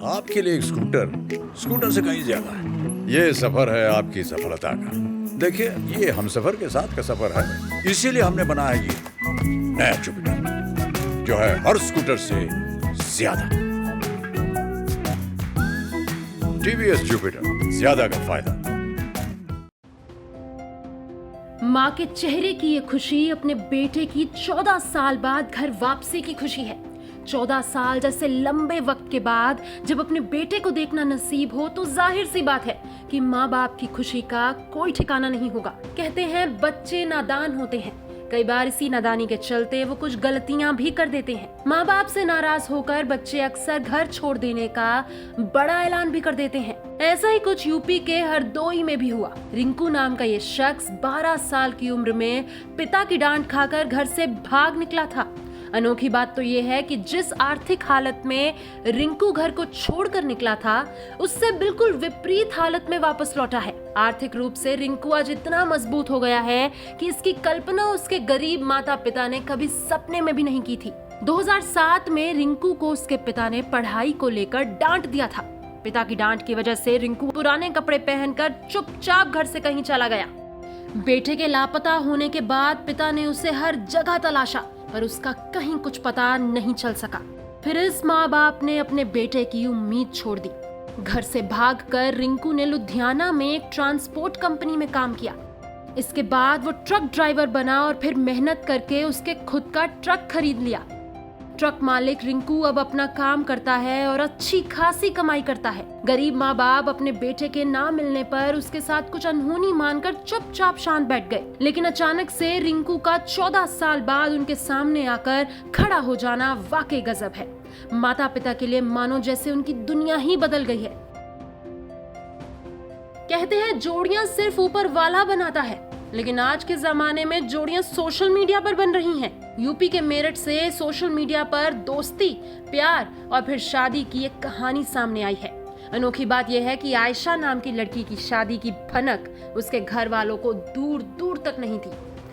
आपके लिए एक स्कूटर से कहीं ज्यादा है। ये सफर है आपकी सफलता का। देखिए, ये हमसफर के साथ का सफर है, इसीलिए हमने बनाया ये नया जुपिटर, जो है हर स्कूटर से ज्यादा। टीवीएस जुपिटर, ज्यादा का फायदा। माँ के चेहरे की ये खुशी अपने बेटे की 14 साल बाद घर वापसी की खुशी है। 14 साल जैसे लंबे वक्त के बाद जब अपने बेटे को देखना नसीब हो तो जाहिर सी बात है कि माँ बाप की खुशी का कोई ठिकाना नहीं होगा। कहते हैं बच्चे नादान होते हैं, कई बार इसी नादानी के चलते वो कुछ गलतियां भी कर देते हैं। माँ बाप से नाराज होकर बच्चे अक्सर घर छोड़ देने का बड़ा ऐलान भी कर देते हैं। ऐसा ही कुछ यूपी के हरदोई में भी हुआ। रिंकू नाम का ये शख्स 12 साल की उम्र में पिता की डांट खाकर घर से भाग निकला था। अनोखी बात तो ये है कि जिस आर्थिक हालत में रिंकू घर को छोड़कर निकला था, उससे बिल्कुल विपरीत हालत में वापस लौटा है। आर्थिक रूप से रिंकू आज इतना मजबूत हो गया है कि इसकी कल्पना उसके गरीब माता पिता ने कभी सपने में भी नहीं की थी। 2007 में रिंकू को उसके पिता ने पढ़ाई को लेकर डांट दिया था। पिता की डांट की वजह से रिंकू पुराने कपड़े पहनकर चुपचाप घर से कहीं चला गया। बेटे के लापता होने के बाद पिता ने उसे हर जगह तलाशा, पर उसका कहीं कुछ पता नहीं चल सका। फिर इस माँ बाप ने अपने बेटे की उम्मीद छोड़ दी। घर से भागकर रिंकू ने लुधियाना में एक ट्रांसपोर्ट कंपनी में काम किया। इसके बाद वो ट्रक ड्राइवर बना और फिर मेहनत करके उसके खुद का ट्रक खरीद लिया। ट्रक मालिक रिंकू अब अपना काम करता है और अच्छी खासी कमाई करता है। गरीब माँ बाप अपने बेटे के ना मिलने पर उसके साथ कुछ अनहोनी मानकर चुपचाप शांत बैठ गए। लेकिन अचानक से रिंकू का 14 साल बाद उनके सामने आकर खड़ा हो जाना वाकई गजब है। माता पिता के लिए मानो जैसे उनकी दुनिया ही बदल गई है। कहते हैं जोड़ियां सिर्फ ऊपर वाला बनाता है, लेकिन आज के जमाने में जोड़ियां सोशल मीडिया पर बन रही हैं। यूपी के मेरठ से सोशल मीडिया पर दोस्ती, प्यार और फिर शादी की एक कहानी सामने आई है। अनोखी बात यह है कि आयशा नाम की लड़की की शादी की भनक उसके घर वालों को दूर दूर तक नहीं थी।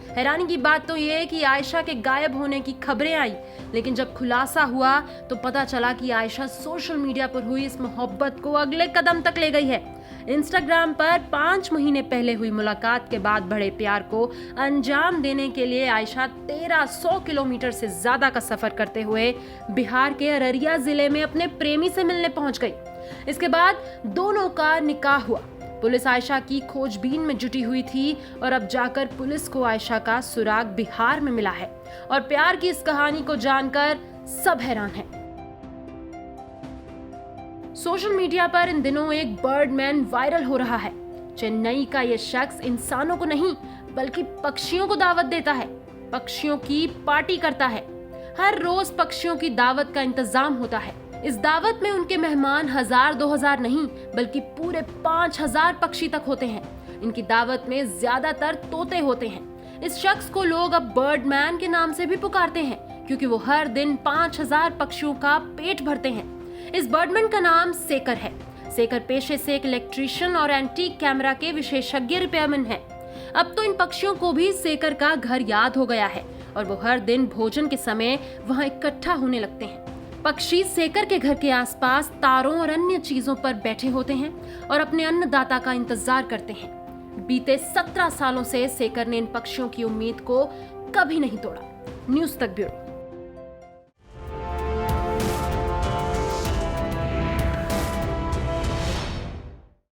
हैरानी की बात तो यह है कि आयशा के गायब होने की खबरें आई, लेकिन जब खुलासा हुआ तो पता चला कि आयशा सोशल मीडिया पर हुई इस मोहब्बत को अगले कदम तक ले गई है। इंस्टाग्राम पर 5 महीने पहले हुई मुलाकात के बाद बड़े प्यार को अंजाम देने के लिए आयशा 1300 किलोमीटर से ज्यादा का सफर करते हुए बिहार के अररिया जिले में अपने प्रेमी से मिलने पहुंच गई। इसके बाद दोनों का निकाह हुआ। पुलिस आयशा की खोजबीन में जुटी हुई थी और अब जाकर पुलिस को आयशा का सुराग बिहार में मिला है और प्यार की इस कहानी को जानकर सब हैरान हैं। सोशल मीडिया पर इन दिनों एक बर्डमैन वायरल हो रहा है। चेन्नई का यह शख्स इंसानों को नहीं बल्कि पक्षियों को दावत देता है, पक्षियों की पार्टी करता है। हर रोज पक्षियों की दावत का इंतजाम होता है। इस दावत में उनके मेहमान 1000-2000 नहीं बल्कि पूरे 5000 पक्षी तक होते हैं। इनकी दावत में ज्यादातर तोते होते हैं। इस शख्स को लोग अब बर्डमैन के नाम से भी पुकारते हैं, क्योंकि वो हर दिन 5000 पक्षियों का पेट भरते हैं। इस बर्डमैन का नाम सेकर है। सेकर पेशे से एक इलेक्ट्रीशियन और एंटीक कैमरा के विशेषज्ञ रिपेयरमैन है। अब तो इन पक्षियों को भी सेकर का घर याद हो गया है और वो हर दिन भोजन के समय वहां इकट्ठा होने लगते हैं। पक्षी सेकर के घर के आसपास तारों और अन्य चीजों पर बैठे होते हैं और अपने अन्नदाता का इंतजार करते हैं। बीते 17 सालों से सेकर ने इन पक्षियों की उम्मीद को कभी नहीं तोड़ा। न्यूज़ तक ब्यूरो।